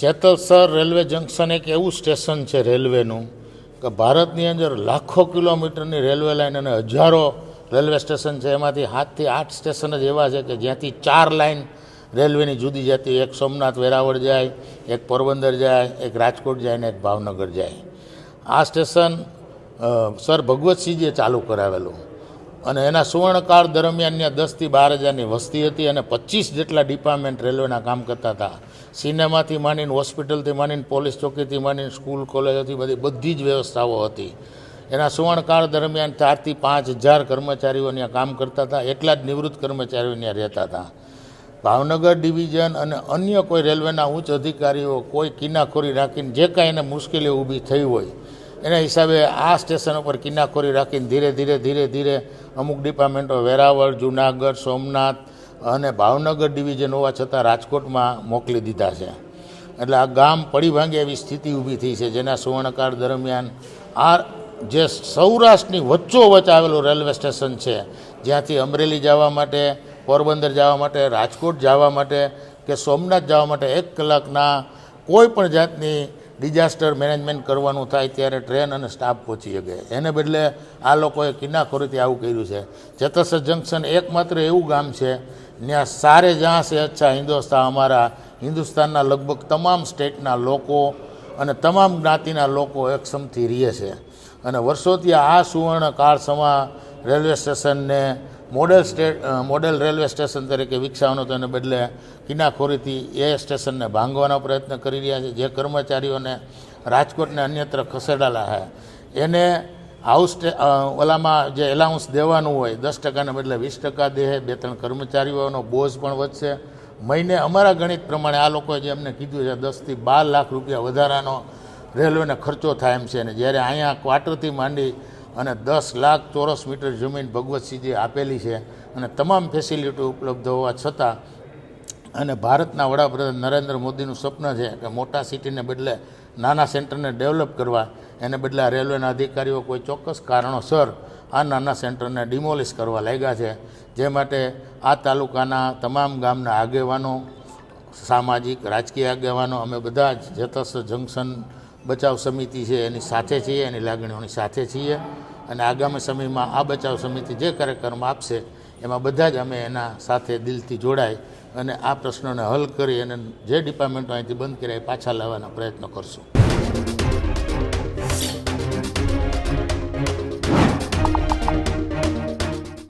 Jetalsar railway junction એક એવું station છે રેલવેનું કે ભારતની અંદર લાખો કિલોમીટરની રેલવે લાઇન અને હજારો રેલવે સ્ટેશન છે. એમાંથી 7 થી 8 સ્ટેશન જ એવા છે કે જ્યાંથી 4 લાઇન રેલવેની જુદી જતી, એક સોમનાથ વેરાવળ જાય, એક પોરબંદર જાય, એક રાજકોટ જાય ને એક ભાવનગર જાય. આ સ્ટેશન સર ભગવતસિંહજીએ ચાલુ કરાવેલું અને એના સુવર્ણકાળ દરમિયાન ત્યાં 10 થી 12 હજારની વસ્તી હતી અને 25 જેટલા ડિપાર્ટમેન્ટ રેલવેના કામ કરતા હતા. સિનેમાથી માંડીને, હોસ્પિટલથી માંડીને, પોલીસ ચોકીથી માંડીને, સ્કૂલ કોલેજોથી બધી જ વ્યવસ્થાઓ હતી. એના સુવર્ણકાળ દરમિયાન 4 થી 5 હજાર કર્મચારીઓ ત્યાં કામ કરતા હતા. એટલા જ નિવૃત્ત કર્મચારીઓ ત્યાં રહેતા હતા. ભાવનગર ડિવિઝન અને અન્ય કોઈ રેલવેના ઉચ્ચ અધિકારીઓ કોઈ કિનાખોરી રાખીને જે કાંઈ એને મુશ્કેલીઓ ઊભી થઈ હોય એના હિસાબે આ સ્ટેશન ઉપર કિનાખોરી રાખીને ધીરે ધીરે અમુક ડિપાર્ટમેન્ટો વેરાવળ, જુનાગઢ, સોમનાથ અને ભાવનગર ડિવિઝન હોવા છતાં રાજકોટમાં મોકલી દીધા છે. એટલે આ ગામ પડી ભાંગે એવી સ્થિતિ ઊભી થઈ છે, જેના સુવર્ણકાળ દરમિયાન આ જે સૌરાષ્ટ્રની વચ્ચોવચ્ચ આવેલું રેલવે સ્ટેશન છે, જ્યાંથી અમરેલી જવા માટે, પોરબંદર જવા માટે, રાજકોટ જવા માટે કે સોમનાથ જવા માટે 1 કલાકના કોઈ પણ જાતની ડિઝાસ્ટર મેનેજમેન્ટ કરવાનું થાય ત્યારે ટ્રેન અને સ્ટાફ પહોંચી શકે. એને બદલે આ લોકોએ કિનાખોરીથી આવું કર્યું છે. જેતલસર જંકશન એકમાત્ર એવું ગામ છે ત્યાં સારે જ્યાં છે અચ્છા હિન્દુસ્તાન, અમારા હિન્દુસ્તાનના લગભગ તમામ સ્ટેટના લોકો અને તમામ જ્ઞાતિના લોકો એકસમથી રહે છે. અને વર્ષોથી આ સુવર્ણ કાળ સમા રેલવે સ્ટેશનને મોડેલ રેલવે સ્ટેશન તરીકે વિકસાવવાનો હતો, એને બદલે કિનાખોરીથી એ સ્ટેશનને ભાંગવાનો પ્રયત્ન કરી રહ્યા છે. જે કર્મચારીઓને રાજકોટને અન્યત્ર ખસેડાયેલા છે એને ઓલામાં જે એલાઉન્સ દેવાનું હોય 10%ને બદલે 20% દે. 2-3 કર્મચારીઓનો બોજ પણ વધશે. મહિને અમારા ગણિત પ્રમાણે આ લોકોએ જે અમને કીધું છે 10 થી 12 લાખ રૂપિયા વધારાનો રેલવેને ખર્ચો થાય એમ છે. ને જ્યારે અહીંયા ક્વાર્ટરથી માંડી અને 10 લાખ ચોરસ મીટર જમીન ભગવતસિંહજી આપેલી છે અને તમામ ફેસિલિટી ઉપલબ્ધ હોવા છતાં અને ભારતના વડાપ્રધાન નરેન્દ્ર મોદીનું સ્વપ્ન છે કે મોટા સિટીને બદલે નાના સેન્ટરને ડેવલપ કરવા, એને બદલે આ રેલવેના અધિકારીઓ કોઈ ચોક્કસ કારણોસર આ નાના સેન્ટરને ડિમોલિશ કરવા લાગ્યા છે. જે માટે આ તાલુકાના તમામ ગામના આગેવાનો, સામાજિક રાજકીય આગેવાનો, અમે બધા જ જેતલસર જંકશન બચાવ સમિતિ છે એની સાથે છીએ, એની લાગણીઓની સાથે છીએ. અને આગામી સમયમાં આ બચાવ સમિતિ જે કાર્યક્રમ આપશે એમાં બધા જ અમે એના સાથે દિલથી જોડાઈ અને આ પ્રશ્નોને હલ કરી અને જે ડિપાર્ટમેન્ટો અહીંથી બંધ કર્યા એ પાછા લાવવાના પ્રયત્નો કરશું.